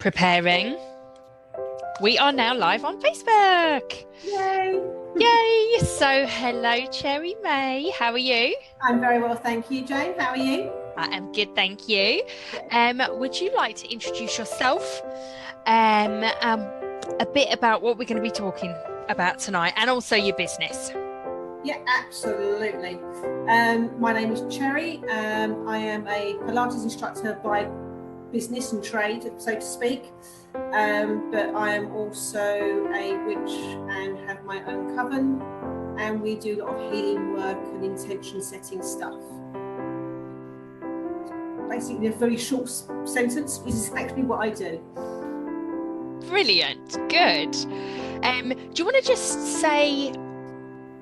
Preparing. We are now live on Facebook. Yay! Yay! So, hello, Cherry May. How are you? I'm very well, thank you, Jane. How are you? I am good, thank you. Would you like to introduce yourself? A bit about what we're going to be talking about tonight, and also your business. Yeah, absolutely. My name is Cherry. I am a Pilates instructor by business and trade, so to speak. But I am also a witch and have my own coven, and we do a lot of healing work and intention setting stuff. Basically, a very short sentence is exactly what I do. Brilliant, good. Do you want to just say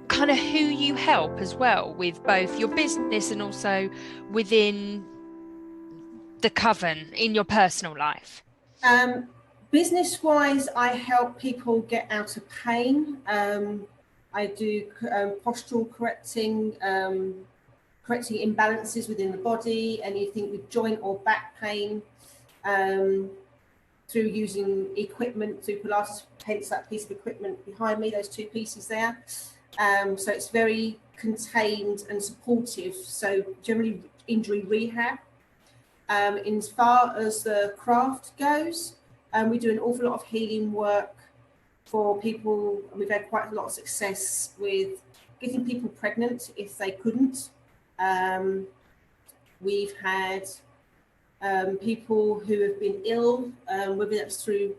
kind of who you help as well with both your business and also within the coven in your personal life? Business-wise, I help people get out of pain. I do postural correcting, correcting imbalances within the body, anything with joint or back pain, through using equipment, through Pilates, hence that piece of equipment behind me, those two pieces there. So it's very contained and supportive. So generally injury rehab. As far as the craft goes, we do an awful lot of healing work for people. We've had quite a lot of success with getting people pregnant if they couldn't. We've had people who have been ill, whether that's through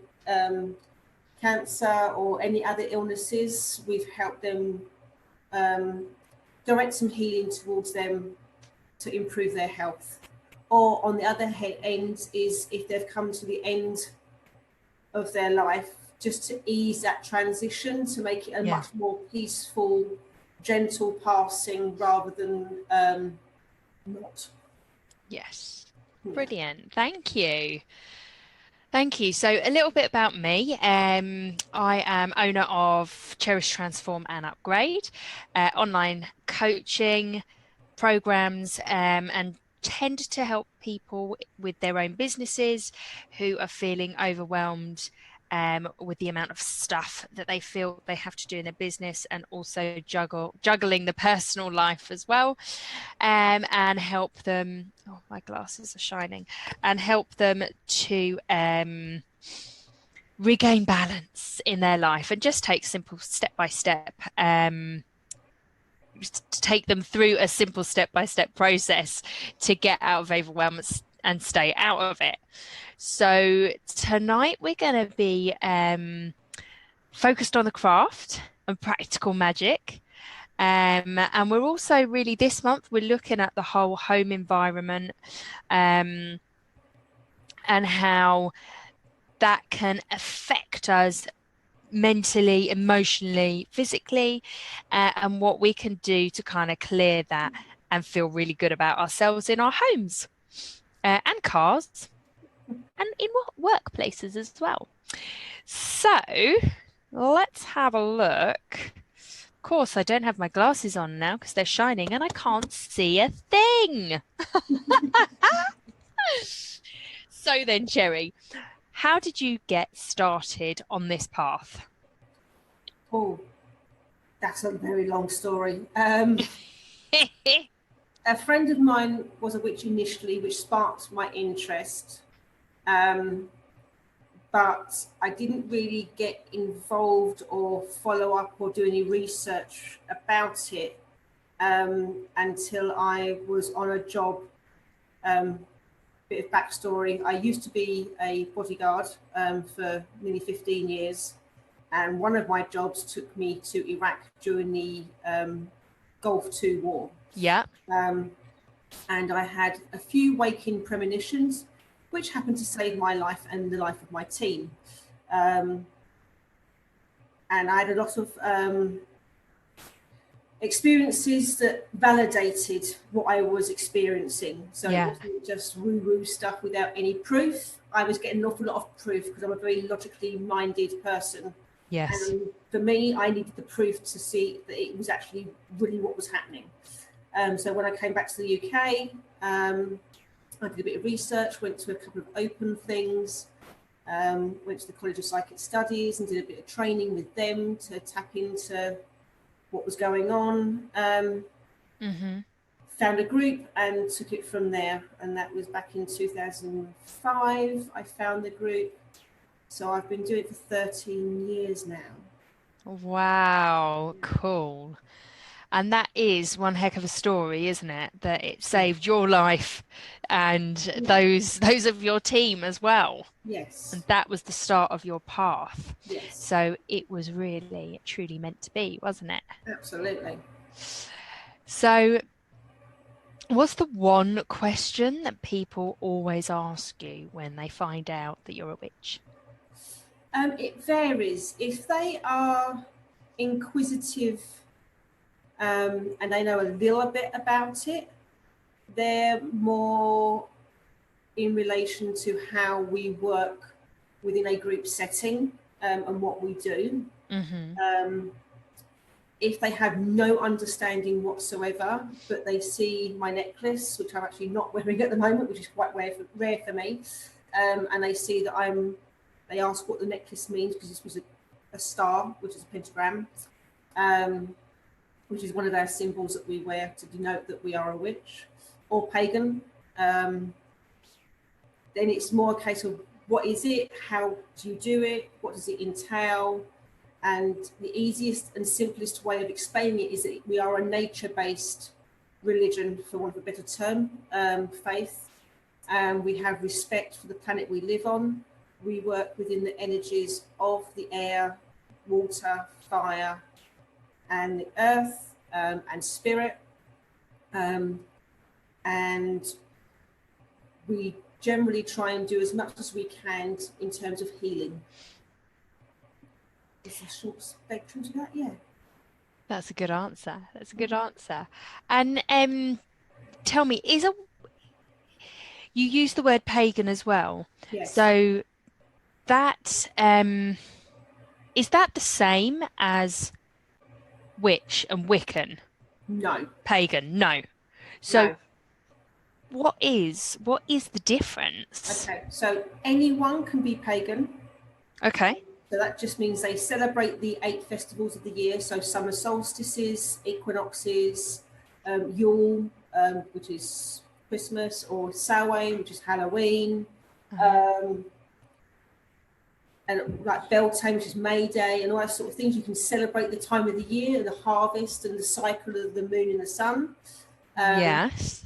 cancer or any other illnesses. We've helped them direct some healing towards them to improve their health. Or on the other end is if they've come to the end of their life, just to ease that transition, to make it a much more peaceful, gentle passing rather than not. Yes, brilliant. Thank you. Thank you. So a little bit about me. I am owner of Cherish, Transform and Upgrade, online coaching programs, and tend to help people with their own businesses who are feeling overwhelmed with the amount of stuff that they feel they have to do in their business, and also juggling the personal life as well, and help them. Oh, my glasses are shining, and help them to regain balance in their life, and just take simple step by step. To take them through a simple step-by-step process to get out of overwhelm and stay out of it. So tonight we're going to be focused on the craft and practical magic. And we're also really, this month, we're looking at the whole home environment and how that can affect us mentally, emotionally, physically, and what we can do to kind of clear that and feel really good about ourselves in our homes and cars and in workplaces as well. So let's have a look. Of course, I don't have my glasses on now because they're shining and I can't see a thing. So then, Cherry, how did you get started on this path? Oh, that's a very long story. A friend of mine was a witch initially, which sparked my interest. But I didn't really get involved or follow up or do any research about it until I was on a job. Bit of backstory, I used to be a bodyguard for nearly 15 years, and one of my jobs took me to Iraq during the Gulf II war. Yeah. And I had a few waking premonitions, which happened to save my life and the life of my team. And I had a lot of experiences that validated what I was experiencing. So it wasn't just woo-woo stuff without any proof. I was getting an awful lot of proof because I'm a very logically minded person. Yes. And for me, I needed the proof to see that it was actually really what was happening. So when I came back to the UK, I did a bit of research, went to a couple of open things, Went to the College of Psychic Studies and did a bit of training with them to tap into what was going on. Found a group and took it from there. And that was back in 2005. I found the group. So I've been doing it for 13 years now. Wow, cool. And that is one heck of a story, isn't it? That it Yeah. saved your life and those of your team as well. Yes. And that was the start of your path. Yes. So it was really, truly meant to be, wasn't it? Absolutely. So what's the one question that people always ask you when they find out that you're a witch? It varies. If they are inquisitive and they know a little bit about it, they're more in relation to how we work within a group setting and what we do. If they have no understanding whatsoever, but they see my necklace, which I'm actually not wearing at the moment, which is quite rare for me, and they see that they ask what the necklace means, because this was a star, which is a pentagram, which is one of our symbols that we wear to denote that we are a witch or pagan. Then it's more a case of what is it, how do you do it, what does it entail? And the easiest and simplest way of explaining it is that we are a nature-based religion, for want of a better term, faith. We have respect for the planet we live on. We work within the energies of the air, water, fire, and the earth, and spirit. And we generally try and do as much as we can in terms of healing. Is a short spectrum to that? Yeah. That's a good answer. That's a good answer. And tell me, you use the word pagan as well. Yes. So that is that the same as witch and Wiccan? No. Pagan? No. So No. what is the difference? Okay. So anyone can be pagan. Okay. So that just means they celebrate the 8 festivals of the year. So summer solstices, equinoxes, Yule, which is Christmas, or Samhain, which is Halloween, and like Beltane, which is May Day, and all that sort of things. You can celebrate the time of the year, the harvest, and the cycle of the moon and the sun. Yes.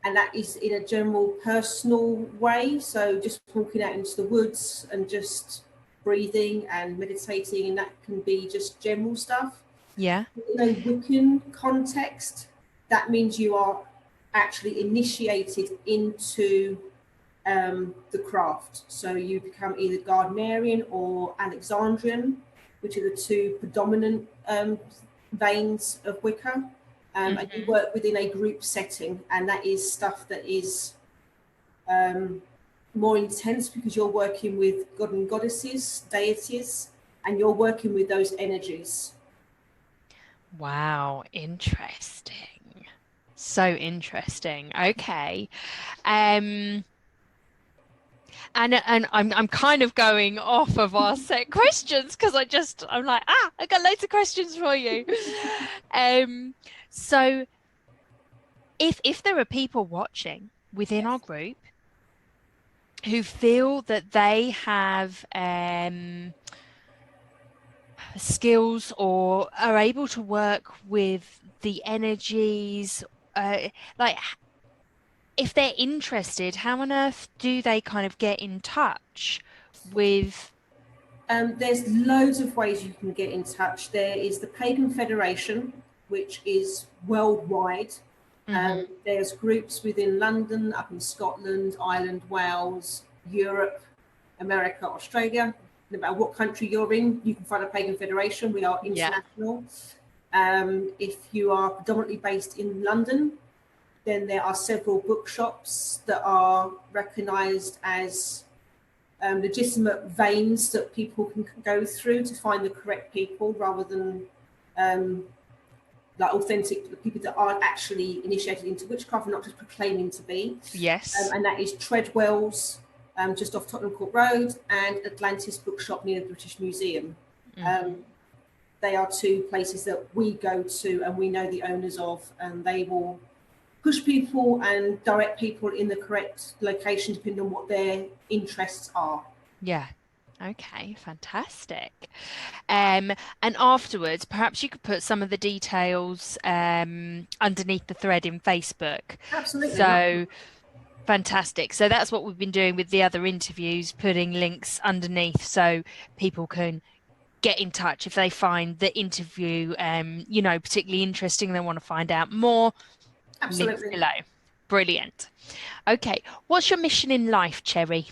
And that is in a general personal way. So just walking out into the woods and just breathing and meditating, and that can be just general stuff. Yeah. In a Wiccan context, that means you are actually initiated into the craft. So you become either Gardnerian or Alexandrian, which are the 2 predominant veins of Wicca. And you work within a group setting, and that is stuff that is more intense, because you're working with god and goddesses, deities, and you're working with those energies. Wow, interesting. So interesting. Okay. And I'm kind of going off of our set questions, because I'm like, I got loads of questions for you. So if there are people watching within our group who feel that they have skills or are able to work with the energies, like if they're interested, how on earth do they kind of get in touch with? There's loads of ways you can get in touch. There is the Pagan Federation, which is worldwide. There's groups within London, up in Scotland, Ireland, Wales, Europe, America, Australia. No matter what country you're in, you can find a Pagan Federation. We are international. If you are predominantly based in London, then there are several bookshops that are recognised as legitimate veins that people can go through to find the correct people, rather than like authentic people that aren't actually initiated into witchcraft and not just proclaiming to be. Yes. And that is Treadwell's, just off Tottenham Court Road, and Atlantis Bookshop near the British Museum. They are two places that we go to and we know the owners of, and they will push people and direct people in the correct location depending on what their interests are. Yeah. Okay, fantastic. And afterwards, perhaps you could put some of the details underneath the thread in Facebook. Absolutely. So fantastic. So that's what we've been doing with the other interviews, putting links underneath so people can get in touch if they find the interview, particularly interesting. They want to find out more. Absolutely. Links below. Brilliant. Okay, what's your mission in life, Cherry?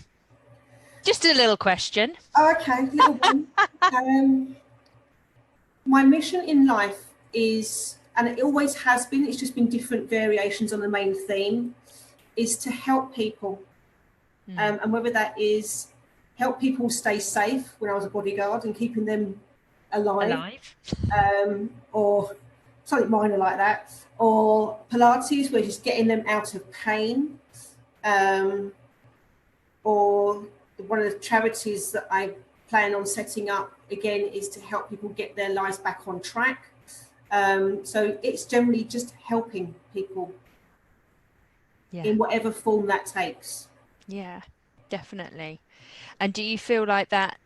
Just a little question. Okay, little one. My mission in life is, and it always has been, it's just been different variations on the main theme, is to help people. And whether that is help people stay safe when I was a bodyguard and keeping them alive. Or something minor like that, or Pilates, where just getting them out of pain, or one of the charities that I plan on setting up again is to help people get their lives back on track. So it's generally just helping people in whatever form that takes. Yeah, definitely. And do you feel like that,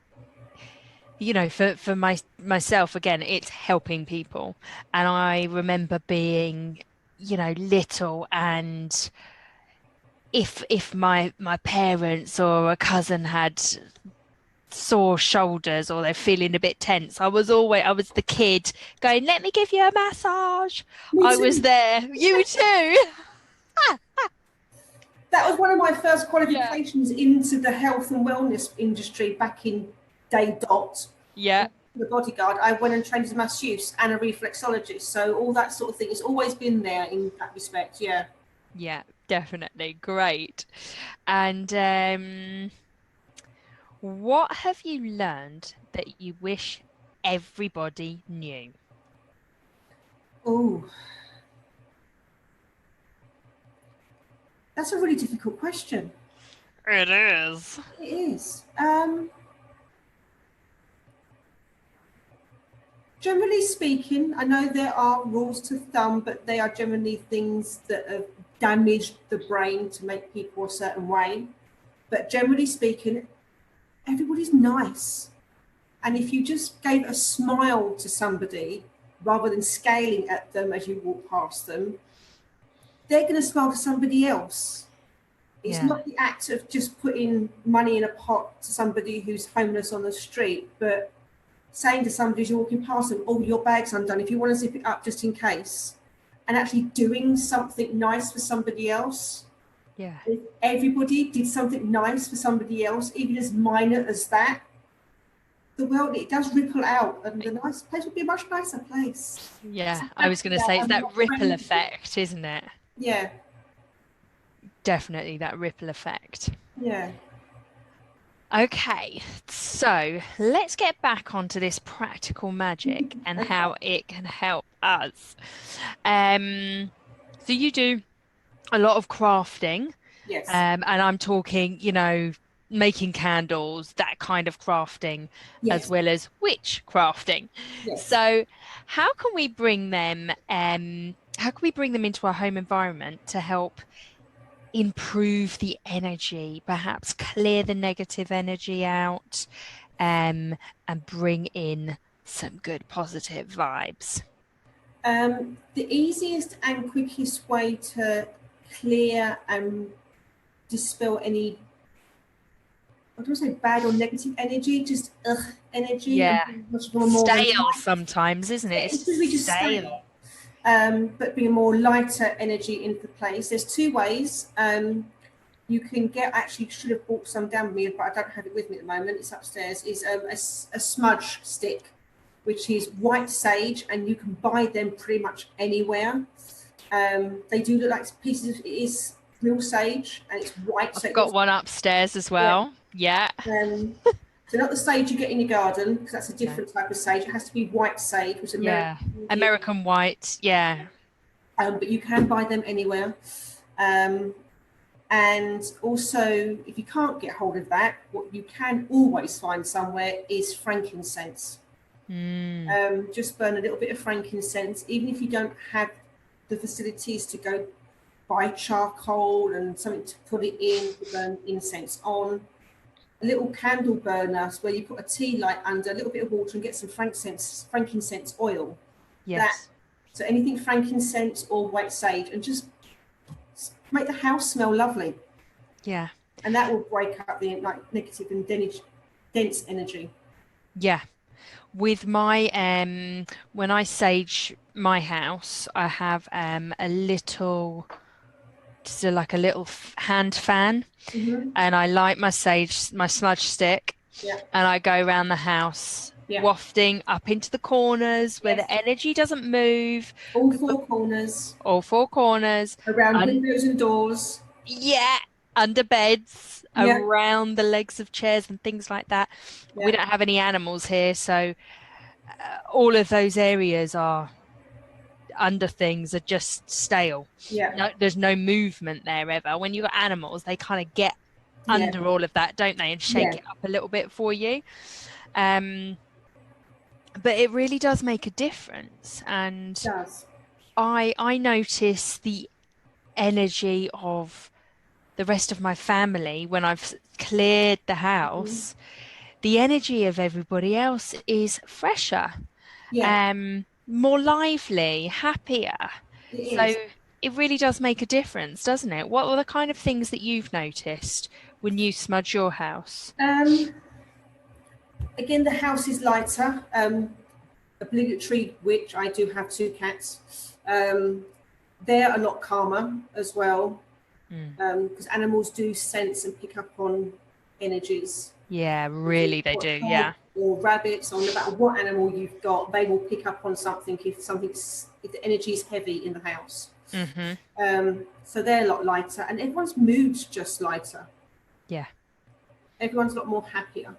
for myself, again, it's helping people. And I remember being, little, and if my parents or a cousin had sore shoulders or they're feeling a bit tense, I was the kid going, let me give you a massage. I was there. You too. That was one of my first qualifications into the health and wellness industry back in day dot. Yeah. The bodyguard, I went and trained as a masseuse and a reflexologist. So all that sort of thing has always been there in that respect. Yeah. Yeah, definitely. Great. And what have you learned that you wish everybody knew? Oh, that's a really difficult question. It is. It is. Generally speaking, I know there are rules to thumb, but they are generally things that have damaged the brain to make people a certain way. But generally speaking, everybody's nice. And if you just gave a smile to somebody rather than scaling at them as you walk past them, they're going to smile to somebody else. It's not the act of just putting money in a pot to somebody who's homeless on the street, but saying to somebody as you're walking past them, oh, your bag's undone, if you want to zip it up just in case, and actually doing something nice for somebody else. Yeah. If everybody did something nice for somebody else, even as minor as that, the world, it does ripple out, and the nice place would be a much nicer place. Yeah, I was going to say, it's that ripple effect, isn't it? Yeah. Definitely that ripple effect. Yeah. Okay, so let's get back onto this practical magic and how it can help us. So you do a lot of crafting. Yes. And I'm talking, making candles, that kind of crafting, as well as witch crafting. Yes. So how can we bring them into our home environment to help improve the energy, perhaps clear the negative energy out, and bring in some good positive vibes? The easiest and quickest way to clear and dispel any, I don't want to say bad or negative energy, just energy. Yeah. Stale sometimes, isn't it? It's really just stale. But being more lighter energy into the place. There's two ways. You can get, actually should have bought some down with me, but I don't have it with me at the moment. It's upstairs. Is a smudge stick, which is white sage, and you can buy them pretty much anywhere. They do look like pieces of, it is real sage, and it's white. I've got one upstairs as well. Yeah. So not the sage you get in your garden, because that's a different type of sage. It has to be white sage, which is American white. Yeah. But you can buy them anywhere. And also, if you can't get hold of that, what you can always find somewhere is frankincense. Just burn a little bit of frankincense, even if you don't have the facilities to go buy charcoal and something to put it in, to burn incense on. A little candle burner where you put a tea light under, a little bit of water, and get some frankincense oil. Yes. So anything frankincense or white sage, and just make the house smell lovely. Yeah. And that will break up the negative and dense energy. Yeah. With my when I sage my house, I have a little, just like a little hand fan, and I light my smudge stick, Yeah. and I go around the house Yeah. wafting up into the corners where the energy doesn't move. All four corners. All four corners. Around windows and doors. Yeah. Under beds, Yeah. around the legs of chairs and things like that. Yeah. We don't have any animals here, so all of those areas are under things are just stale. Yeah. No, there's no movement there ever. When you've got animals, they kind of get under all of that, don't they, and shake it up a little bit for you. But it really does make a difference. And It does. I notice the energy of the rest of my family when I've cleared the house. The energy of everybody else is fresher, more lively, happier. So it really does make a difference, doesn't it? What are the kind of things that you've noticed when you smudge your house? Again, the house is lighter. Obligatory, which I do have 2 cats. They're a lot calmer as well, because animals do sense and pick up on energies. Yeah, really, they do. Yeah. Or rabbits, or no matter what animal you've got, they will pick up on something if the energy is heavy in the house. So they're a lot lighter, and everyone's mood's just lighter. Yeah. Everyone's a lot more happier.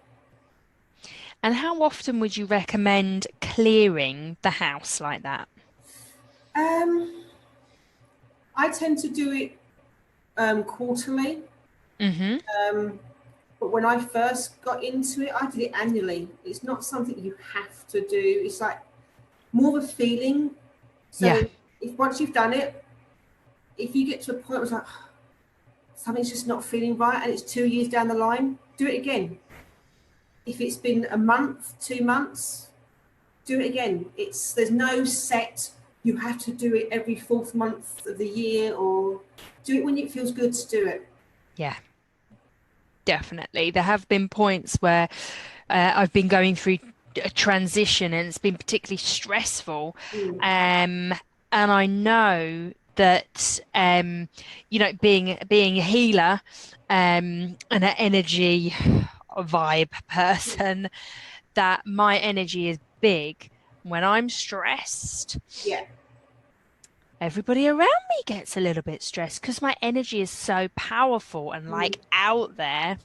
And how often would you recommend clearing the house like that? I tend to do it quarterly. But when I first got into it, I did it annually. It's not something you have to do. It's like more of a feeling. So if once you've done it, if you get to a point where it's like something's just not feeling right and it's 2 years down the line, do it again. If it's been a month, 2 months, do it again. There's no set, you have to do it every 4th month of the year, or do it when it feels good to do it. Yeah, definitely. There have been points where I've been going through a transition and it's been particularly stressful. And I know that, being a healer and an energy vibe person, that my energy is big. When I'm stressed, everybody around me gets a little bit stressed because my energy is so powerful and like out there.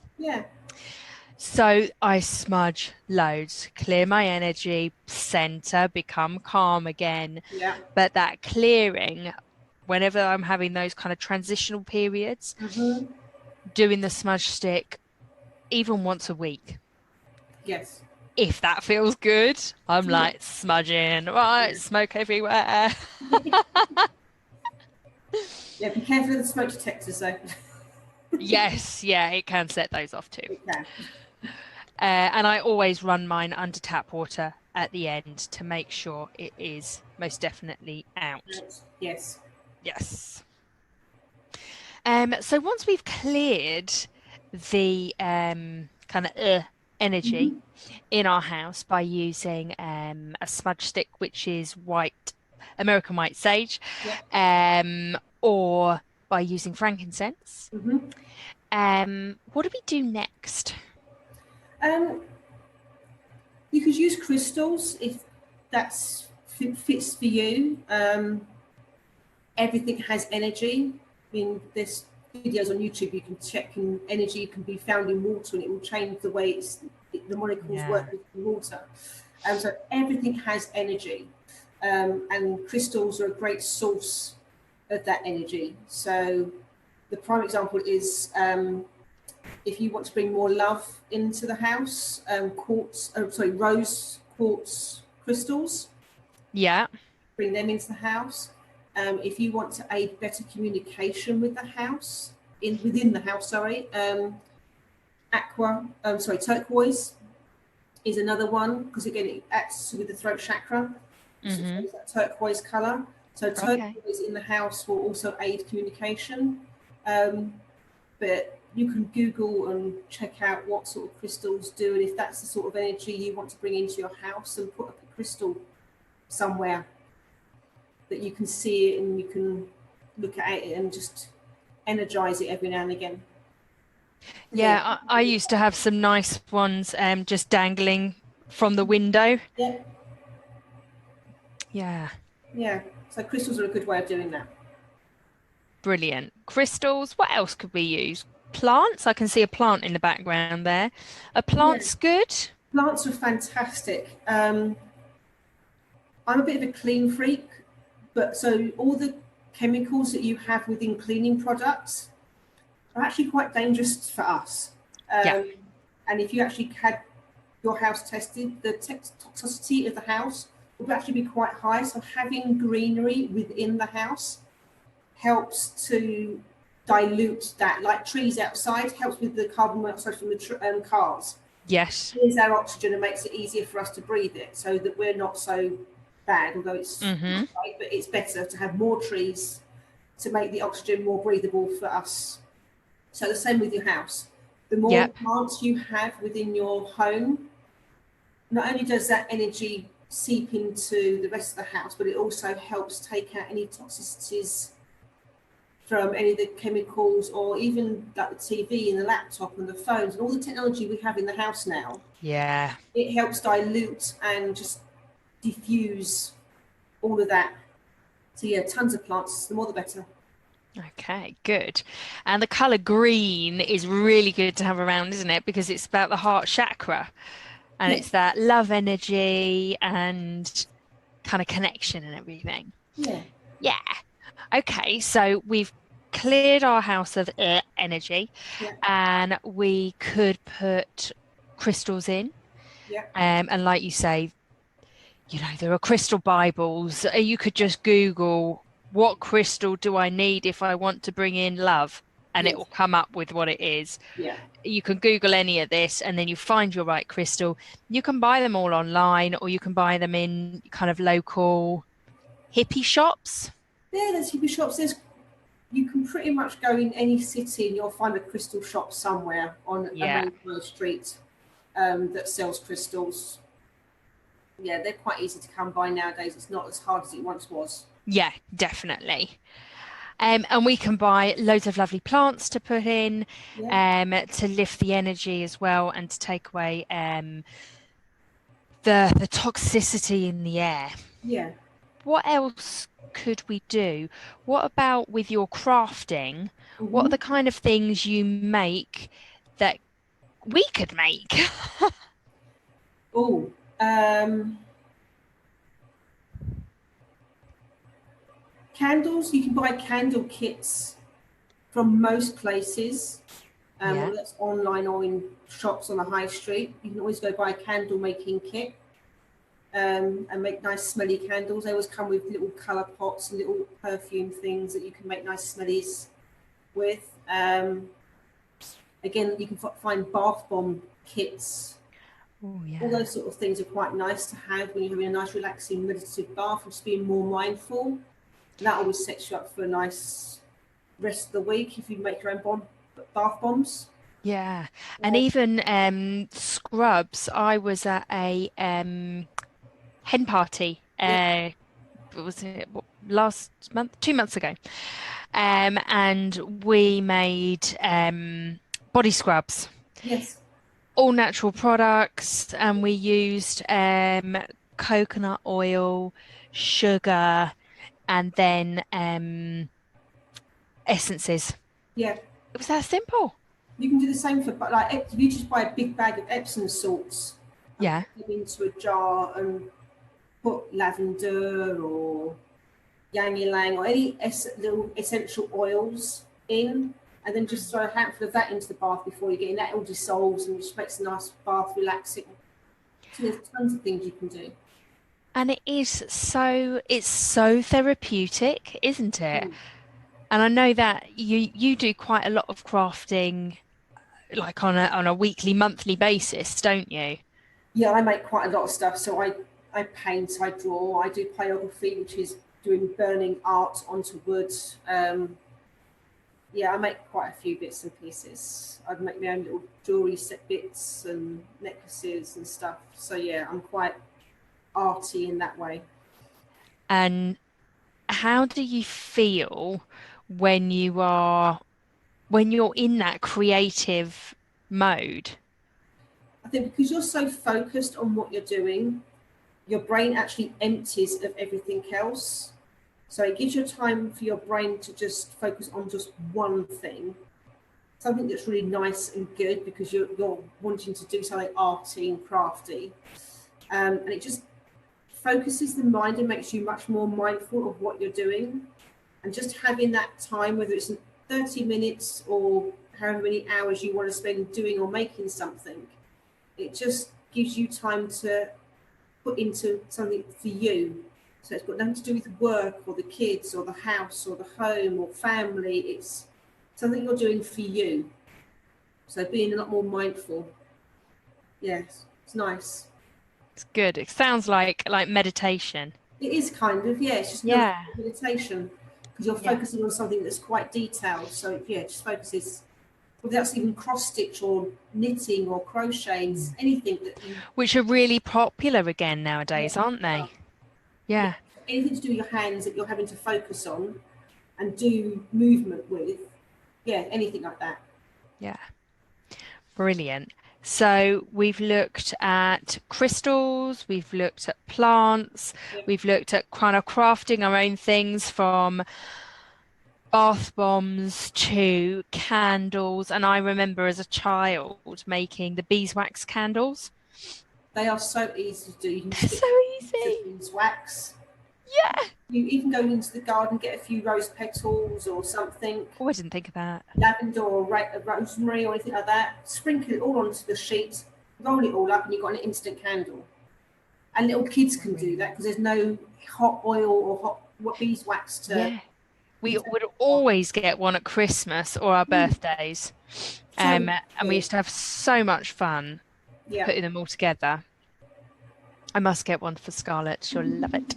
So I smudge loads, clear my energy, center, become calm again. But that clearing, whenever I'm having those kind of transitional periods, doing the smudge stick even once a week. If that feels good, I'm like smudging, right, smoke everywhere. Be careful of the smoke detectors though. Yes, it can set those off too. It can. And I always run mine under tap water at the end to make sure it is most definitely out. Yes. So once we've cleared the kind of energy in our house by using a smudge stick, which is American white sage, or by using frankincense, what do we do next? You could use crystals if that fits for you. Everything has energy. I mean, there's videos on YouTube you can check, and energy can be found in water, and it will change the way the molecules work with the water. So everything has energy, and crystals are a great source of that energy. So the prime example is if you want to bring more love into the house, rose quartz crystals, Yeah. bring them into the house. If you want to aid better communication with the house, within the house, turquoise is another one, because again it acts with the throat chakra. So it's that turquoise color. So turquoise in the house will also aid communication. But you can Google and check out what sort of crystals do, and if that's the sort of energy you want to bring into your house, and put up a crystal somewhere that you can see it and you can look at it and just energize it every now and again. Yeah, I used to have some nice ones just dangling from the window. Yeah. Yeah. Yeah. So crystals are a good way of doing that. Brilliant. Crystals, what else could we use? Plants, I can see a plant in the background there. A plant's good? Plants are fantastic. I'm a bit of a clean freak, but so all the chemicals that you have within cleaning products are actually quite dangerous for us. Yeah. And if you actually had your house tested, the toxicity of the house would actually be quite high. So having greenery within the house helps to dilute that. Like trees outside helps with the carbon monoxide from the cars. Yes. Clears our oxygen and makes it easier for us to breathe it, so that we're not so bad, although it's not right, but it's better to have more trees to make the oxygen more breathable for us. So the same with your house. The more plants you have within your home, not only does that energy seep into the rest of the house, but it also helps take out any toxicities from any of the chemicals, or even like the TV and the laptop and the phones and all the technology we have in the house now. Yeah. It helps dilute and just diffuse all of that. So yeah, tons of plants, the more the better. Okay, good. And the color green is really good to have around, isn't it? Because it's about the heart chakra, and it's that love energy and kind of connection and everything. Yeah. Yeah. Okay, so we've cleared our house of energy, and we could put crystals in. Yeah. And like you say, there are crystal Bibles. You could just Google what crystal do I need if I want to bring in love, and it will come up with what it is. Yeah. You can Google any of this and then you find your right crystal. You can buy them all online, or you can buy them in kind of local hippie shops. Yeah, there's hippie shops. You can pretty much go in any city and you'll find a crystal shop somewhere on a main street that sells crystals. Yeah, they're quite easy to come by nowadays. It's not as hard as it once was. Yeah, definitely. And we can buy loads of lovely plants to put in, to lift the energy as well, and to take away the toxicity in the air. Yeah. What else could we do? What about with your crafting? What are the kind of things you make that we could make? Oh, candles. You can buy candle kits from most places, whether that's online or in shops on the high street. You can always go buy a candle making kit and make nice smelly candles. They always come with little colour pots and little perfume things that you can make nice smellies with. Again, you can find bath bomb kits. Oh, yeah. All those sort of things are quite nice to have when you're having a nice relaxing meditative bath, and just being more mindful. And that always sets you up for a nice rest of the week if you make your own bath bombs. Yeah. And even scrubs. I was at a hen party. Was it last month? 2 months ago. And we made body scrubs. Yes. All natural products, and we used coconut oil, sugar, and then essences. Yeah. It was that simple. You can do the same for, like, if you just buy a big bag of Epsom salts, Yeah. put them into a jar and put lavender or yang ylang or any little essential oils in, and then just throw a handful of that into the bath before you get in. That all dissolves and just makes a nice bath relaxing. So there's tons of things you can do. And it's so therapeutic, isn't it? Mm. And I know that you do quite a lot of crafting like on a weekly, monthly basis, don't you? Yeah, I make quite a lot of stuff. So I paint, I draw, I do pyrography, which is doing burning art onto wood. Yeah, I make quite a few bits and pieces. I make my own little jewelry set bits and necklaces and stuff. So yeah, I'm quite arty in that way. And how do you feel when when you're in that creative mode? I think because you're so focused on what you're doing, your brain actually empties of everything else. So it gives you time for your brain to just focus on just one thing, something that's really nice and good because you're wanting to do something arty and crafty. And it just focuses the mind and makes you much more mindful of what you're doing. And just having that time, whether it's 30 minutes or however many hours you want to spend doing or making something, it just gives you time to put into something for you. So it's got nothing to do with work or the kids or the house or the home or family. It's something you're doing for you. So being a lot more mindful. Yes, it's nice. It's good. It sounds like meditation. It is kind of, yeah, it's just another Yeah. meditation because you're Yeah. focusing on something that's quite detailed. So yeah, it just focuses, whether that's even cross stitch or knitting or crocheting, anything that you, Which are really popular again yeah, nowadays, aren't they? yeah, Yeah. anything to do with your hands that you're having to focus on and do movement with, yeah, anything like that. Yeah. Brilliant. So we've looked at crystals, we've looked at plants, Yeah. we've looked at kind of crafting our own things from bath bombs to candles. And I remember as a child making the beeswax candles. They are so easy to do. You can They're stick so to easy. beeswax. Yeah. You even go into the garden, get a few rose petals or something, Oh, I didn't think of that. lavender or rosemary or anything like that. Sprinkle it all onto the sheet, roll it all up, and you've got an instant candle. And little kids can do that because there's no hot oil or hot beeswax to. Yeah. We would always get one at Christmas or our birthdays. So And we used to have so much fun yeah. putting them all together. I must get one for Scarlett. She'll love it.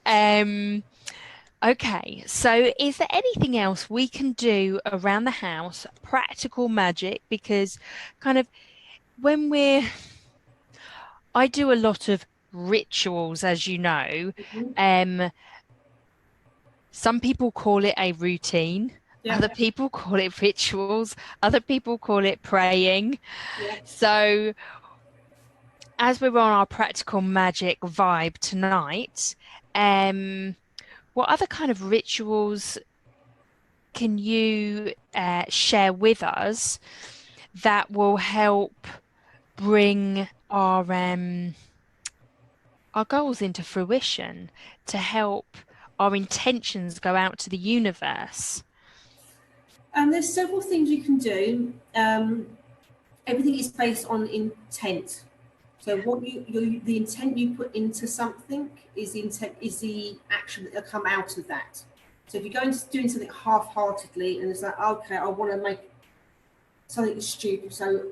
Um, okay, so is there anything else we can do around the house, practical magic? Because kind of when I do a lot of rituals, as you know. Mhm. Um, some people call it a routine. Yeah. Other people call it rituals. Other people call it praying. Yeah. So as we're on our practical magic vibe tonight, what other kind of rituals can you share with us that will help bring our goals into fruition, to help our intentions go out to the universe? And there's several things you can do. Everything is based on intent. So what the intent you put into something is the intent, is the action that will come out of that. So if you go into doing something half-heartedly and it's like, okay, I want to make something stupid, so I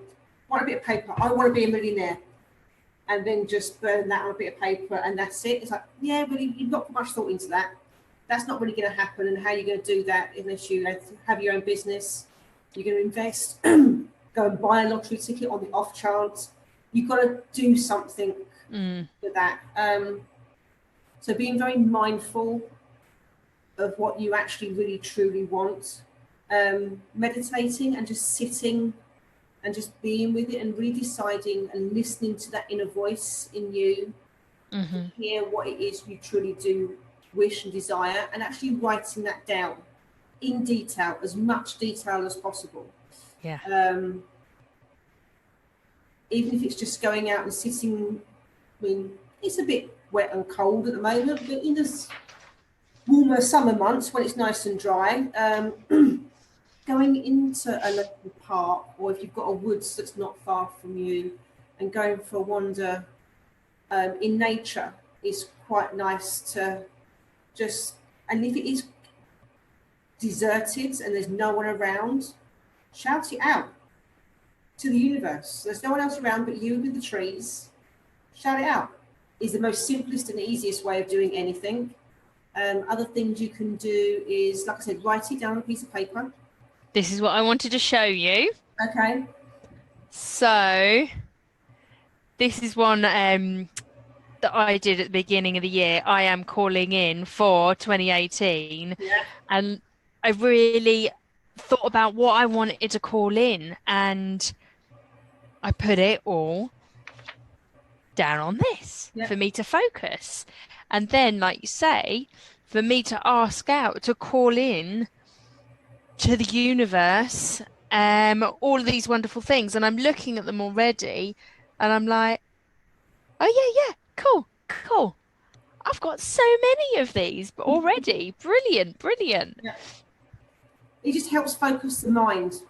want a bit of paper, I want to be a millionaire, and then just burn that on a bit of paper and that's it. It's like, yeah, really, you've not put much thought into that. That's not really going to happen. And how are you going to do that unless you have your own business? You're going to invest, go and buy a lottery ticket on the off chance. You've got to do something with that. So being very mindful of what you actually really truly want, meditating and just sitting and just being with it and really deciding and listening to that inner voice in you to hear what it is you truly do wish and desire, and actually writing that down in detail, as much detail as possible. Yeah. Even if it's just going out and sitting, I mean, it's a bit wet and cold at the moment, but in the warmer summer months when it's nice and dry, going into a local park, or if you've got a woods that's not far from you, and going for a wander in nature is quite nice to just, and if it is deserted and there's no one around, shout it out to the universe. There's no one else around but you with the trees. Shout it out is the most simplest and easiest way of doing anything. Other things you can do is, like I said, write it down on a piece of paper. This is what I wanted to show you. Okay. So this is one that I did at the beginning of the year. I am calling in for 2018, Yeah. and I really thought about what I wanted to call in, and I put it all down on this Yeah. for me to focus. And then, like you say, for me to ask out, to call in to the universe, all of these wonderful things. And I'm looking at them already, and I'm like, oh yeah, cool, cool. I've got so many of these already. Brilliant, brilliant. Yeah. It just helps focus the mind.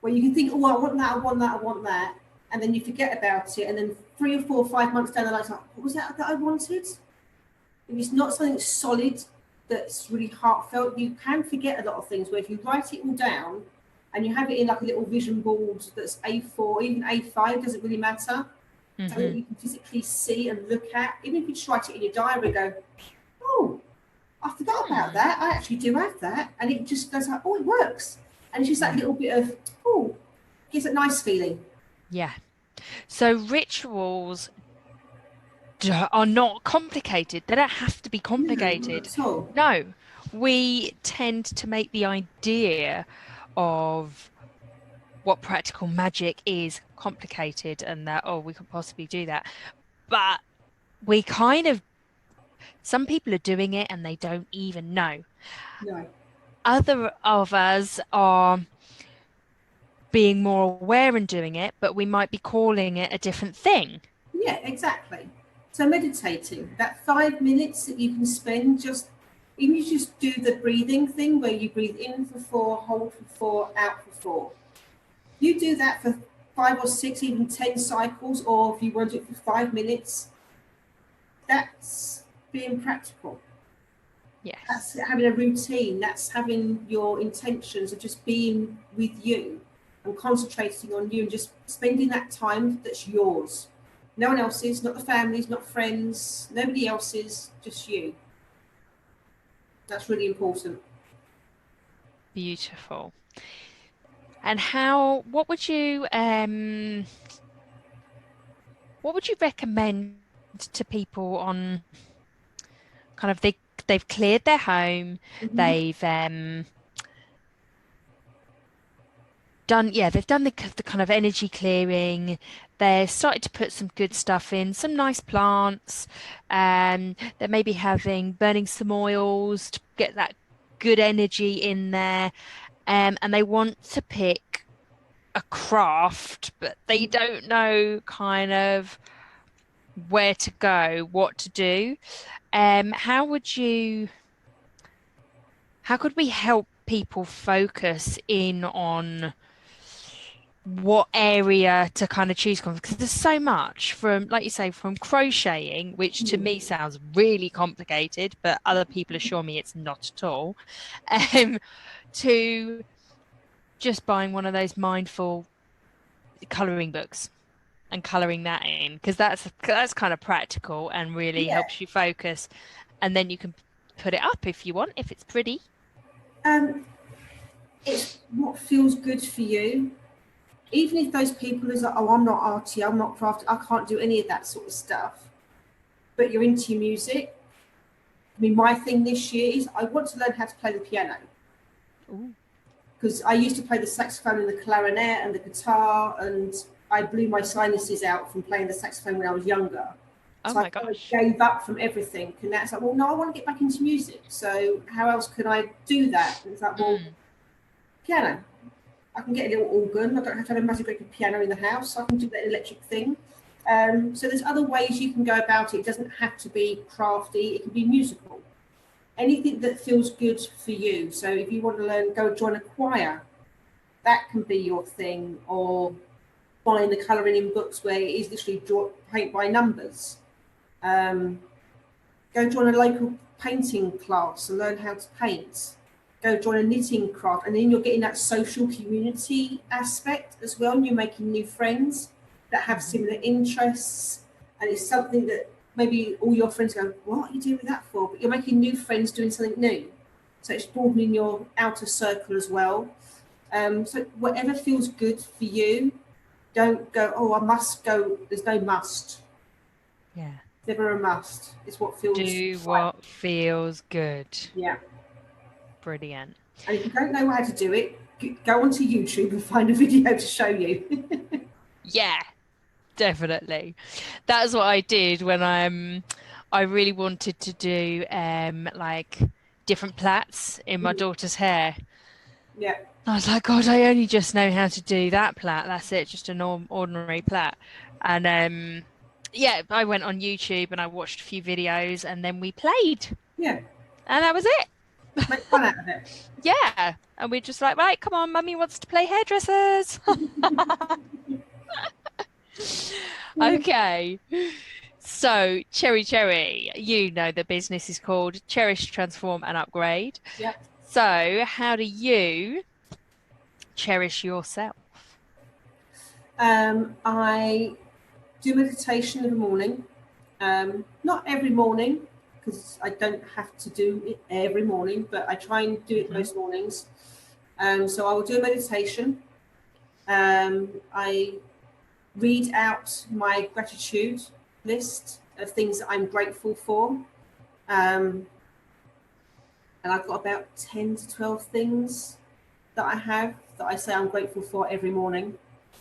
Where you can think, oh, I want that, I want that, I want that. And then you forget about it. And then 3 or 4 or 5 months down the line, it's like, what was that I wanted? If it's not something solid that's really heartfelt, you can forget a lot of things. Where if you write it all down and you have it in like a little vision board that's A4, even A5, doesn't really matter. Something that you can physically see and look at. Even if you just write it in your diary and go, oh, I forgot about that. I actually do have that. And it just goes like, oh, it works. And it's just that little bit of, oh, gives a nice feeling. Yeah. So rituals are not complicated. They don't have to be complicated. At all. No, we tend to make the idea of what practical magic is complicated and that, oh, we could possibly do that. But we kind of, some people are doing it and they don't even know. No. Other of us are being more aware and doing it, but we might be calling it a different thing. Yeah, exactly. So meditating, that 5 minutes that you can spend just, even if you just do the breathing thing where you breathe in for 4, hold for 4, out for 4. You do that for 5 or 6, even 10 cycles, or if you want to do it for 5 minutes, that's being practical. Yes. That's having a routine. That's having your intentions of just being with you and concentrating on you and just spending that time that's yours. No one else's, not the families, not friends, nobody else's, just you. That's really important. Beautiful. And what would you recommend to people on kind of they've cleared their home, they've done the kind of energy clearing. They're starting to put some good stuff in, some nice plants. They're maybe burning some oils to get that good energy in there. And they want to pick a craft, but they don't know kind of where to go, what to do. How could we help people focus in on what area to kind of choose from? Because there's so much from, like you say, from crocheting, which to me sounds really complicated, but other people assure me it's not at all, to just buying one of those mindful coloring books and coloring that in, because that's kind of practical and really helps you focus, and then you can put it up if you want, if it's pretty. It's what feels good for you. Even if those people is like, oh, I'm not arty, I'm not crafty, I can't do any of that sort of stuff, but you're into your music. I mean, my thing this year is I want to learn how to play the piano. Because I used to play the saxophone and the clarinet and the guitar, and I blew my sinuses out from playing the saxophone when I was younger. Oh so my I gosh. gave up from everything. And that's like, well, no, I want to get back into music. So how else could I do that? And it's like, well, piano. I can get a little organ. I don't have to have a massive piano in the house. I can do that electric thing. So there's other ways you can go about it. It doesn't have to be crafty. It can be musical. anything that feels good for you. So if you want to learn, go join a choir, that can be your thing, or buying the colouring in books where it is literally paint by numbers. Go join a local painting class and learn how to paint. Go join a knitting craft, and then you're getting that social community aspect as well, and you're making new friends that have similar interests, and it's something that maybe all your friends go, what are you doing that for? But you're making new friends doing something new, so it's broadening your outer circle as well. So whatever feels good for you, don't go, oh, I must go. There's no must. Yeah. Never a must. It's what feels Do right. what feels good. Yeah. Brilliant. And if you don't know how to do it, go onto YouTube and find a video to show you. Yeah, definitely. That's what I did when I really wanted to do like different plaits in my daughter's hair. Yeah. I was like, God, I only just know how to do that plait. That's it, just an ordinary plait. And yeah, I went on YouTube and I watched a few videos and then we played. Yeah. And that was it. Make fun out of it. Yeah. And we're just like, right, come on, Mummy wants to play hairdressers. Okay. So, Cherry, you know the business is called Cherish, Transform and Upgrade. Yeah. So, how do you cherish yourself? I do meditation in the morning. Not every morning, because I don't have to do it every morning, but I try and do it most mornings. So I will do a meditation. I read out my gratitude list of things that I'm grateful for. And I've got about 10 to 12 things that I have that I say I'm grateful for every morning.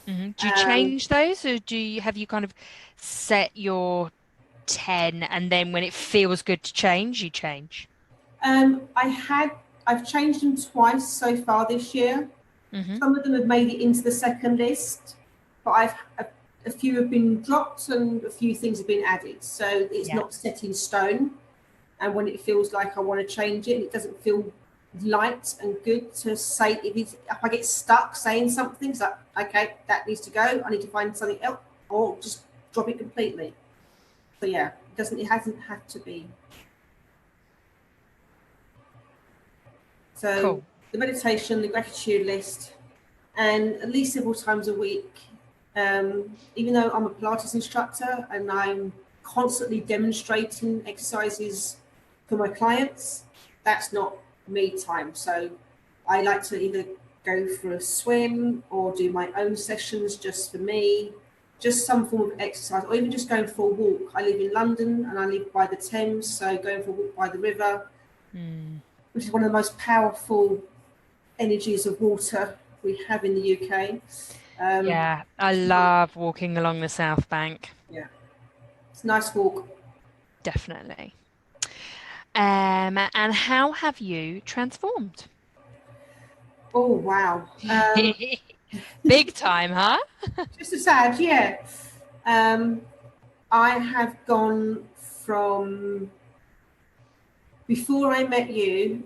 Do you change those, or have you kind of set your 10 and then when it feels good to change, you change? I've changed them twice so far this year. Some of them have made it into the second list, but a few have been dropped and a few things have been added. So it's not set in stone. And when it feels like I want to change it, and it doesn't feel light and good to say, if I get stuck saying something, it's like, okay, that needs to go. I need to find something else, or just drop it completely. So yeah, it hasn't had to be. So Cool. The meditation, the gratitude list, and at least several times a week. Even though I'm a Pilates instructor and I'm constantly demonstrating exercises for my clients, that's not me time. So I like to either go for a swim or do my own sessions just for me, just some form of exercise, or even just going for a walk. I live in London and I live by the Thames, so going for a walk by the river, which is one of the most powerful energies of water we have in the UK. Yeah, I love walking along the South Bank. Yeah, it's a nice walk. Definitely. And how have you transformed? Oh, wow. Big time, huh? Just a sad, yeah. I have gone from, before I met you,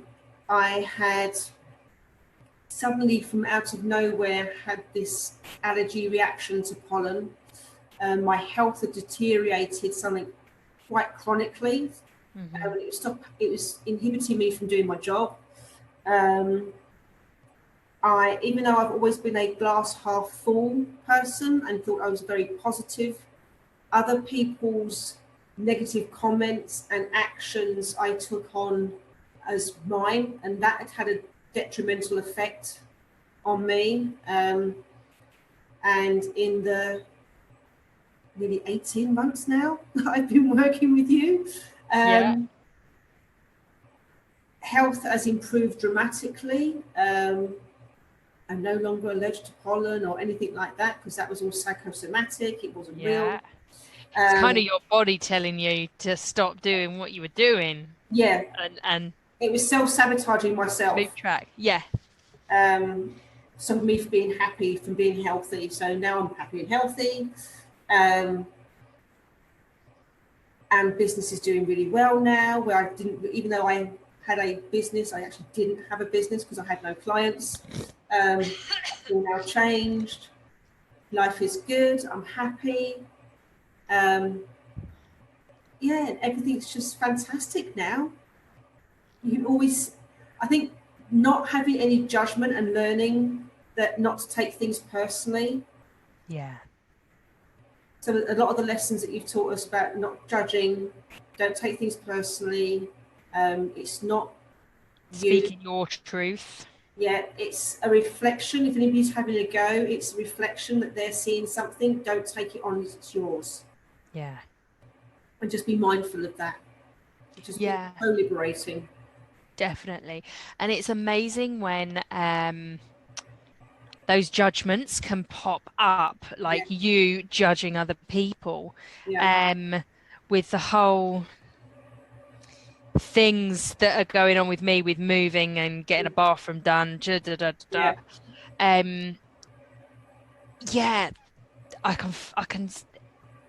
I had suddenly from out of nowhere had this allergy reaction to pollen. My health had deteriorated something quite chronically. It was inhibiting me from doing my job. Even though I've always been a glass half full person and thought I was very positive, other people's negative comments and actions I took on as mine, and that had a detrimental effect on me. And in the nearly 18 months now that I've been working with you, health has improved dramatically. I'm no longer allergic to pollen or anything like that, because that was all psychosomatic. It wasn't real. It's kind of your body telling you to stop doing what you were doing. Yeah. And it was self-sabotaging myself. Move track. Yeah. Stopping me from being happy, from being healthy. So now I'm happy and healthy. And business is doing really well now, where I didn't, even though I had a business. I actually didn't have a business because I had no clients. That's all now changed. Life is good. I'm happy. Yeah, everything's just fantastic now. You can always, I think, not having any judgment and learning that not to take things personally. Yeah. So a lot of the lessons that you've taught us about not judging, don't take things personally. It's not you. Speaking your truth. Yeah, it's a reflection. If anybody's having a go, it's a reflection that they're seeing something. Don't take it on as it's yours. Yeah. And just be mindful of that. It's just Yeah, so liberating. definitely. And it's amazing when those judgments can pop up, Yeah, like you judging other people, yeah, um, with the whole things that are going on with me with moving and getting a bathroom done. Da, da, da, da, yeah, da. Um, yeah, I can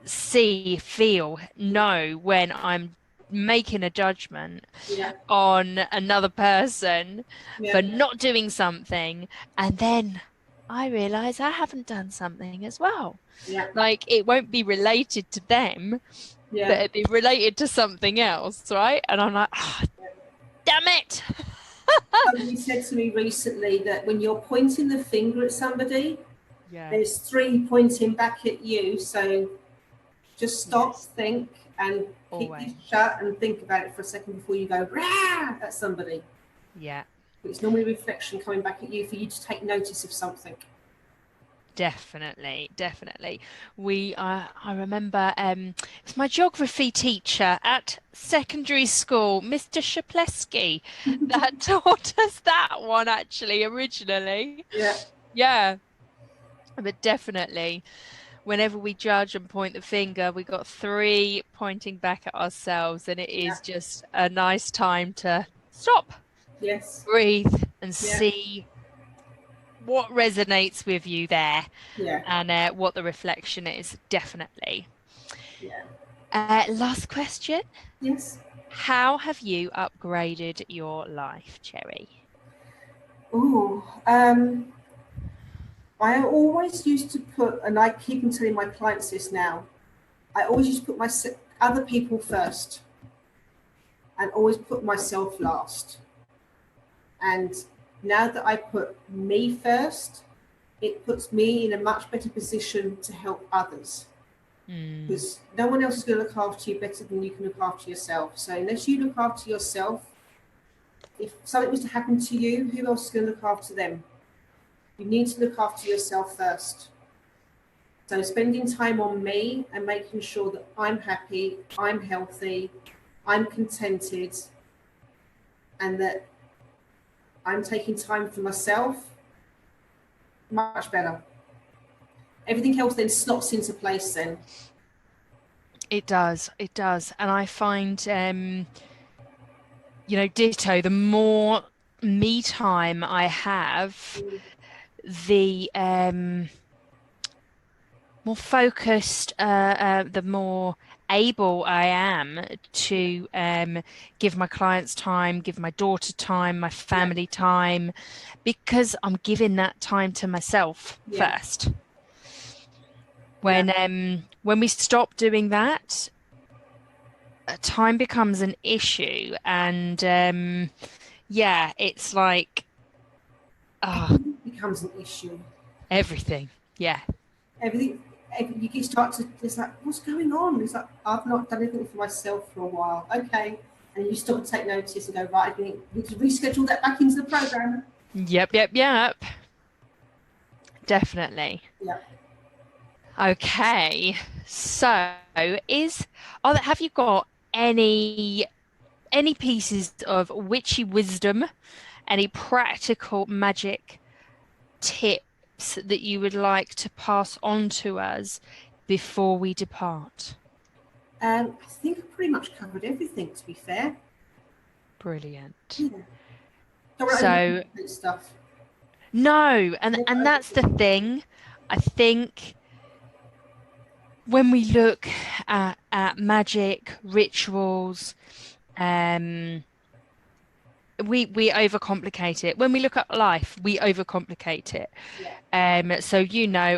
see, feel, know when I'm making a judgment yeah, on another person yeah, for not doing something, and then I realize I haven't done something as well. yeah, Like it won't be related to them, but yeah. it'd be related to something else, right? And I'm like, oh, damn it. Somebody said to me recently that when you're pointing the finger at somebody, Yeah. there's three pointing back at you. So just stop, Yes. think, and keep your Always. shut and think about it for a second before you go rah at somebody. Yeah. It's normally a reflection coming back at you for you to take notice of something. Definitely, definitely. I remember it's my geography teacher at secondary school, Mr. Shapleski, that taught us that one actually originally. Yeah, Yeah, but definitely whenever we judge and point the finger, we got three pointing back at ourselves, and it yeah, is just a nice time to stop, yes, breathe, and yeah, see what resonates with you there. yeah, And what the reflection is, definitely. yeah, Last question. yes. How have you upgraded your life, Cherry? Ooh, I always used to put, and I keep on telling my clients this now, I always used to put other people first and always put myself last. And now that I put me first, it puts me in a much better position to help others Mm, because no one else is going to look after you better than you can look after yourself. So unless you look after yourself, if something was to happen to you, who else is going to look after them? You need to look after yourself first. So spending time on me and making sure that I'm happy, I'm healthy, I'm contented, and that I'm taking time for myself, much better. Everything else then slots into place then. it does, it does. And I find, ditto, the more me time I have, the more focused, the more able I am to give my clients time, give my daughter time, my Yeah, family time, because I'm giving that time to myself yeah, first. yeah. When we stop doing that, time becomes an issue, and yeah, it's like ah, Everything becomes an issue. everything. Yeah, Everything, you can start to, it's like, what's going on? It's like, I've not done anything for myself for a while. Okay. And you start to take notice and go, right, I need to reschedule that back into the program. yep, yep, yep, definitely. Yeah. Okay, so have you got any pieces of witchy wisdom, any practical magic tips that you would like to pass on to us before we depart? I think I pretty much covered everything, to be fair. Brilliant. Yeah. Don't want to So, overcomplicate stuff. no, and Never and that's the overcomplicate. thing. I think when we look at magic, rituals, um, we overcomplicate it. When we look at life, we overcomplicate it. Yeah. So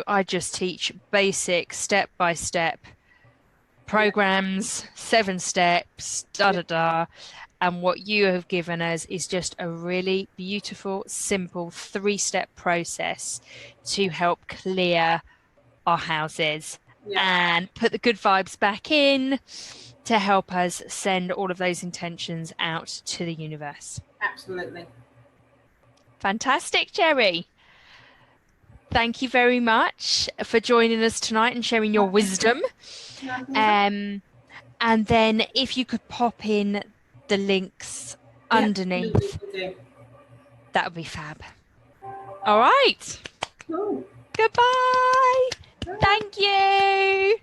I just teach basic step by step Yeah. programs, 7 steps, da Yeah. da da. And what you have given us is just a really beautiful, simple 3-step process to help clear our houses Yeah. and put the good vibes back in to help us send all of those intentions out to the universe. Absolutely. Fantastic, Jerry. Thank you very much for joining us tonight and sharing your wisdom. No. Um, and then if you could pop in the links Yeah, absolutely. underneath, We do. that would be fab. All right. Cool. Goodbye. Bye. Thank you.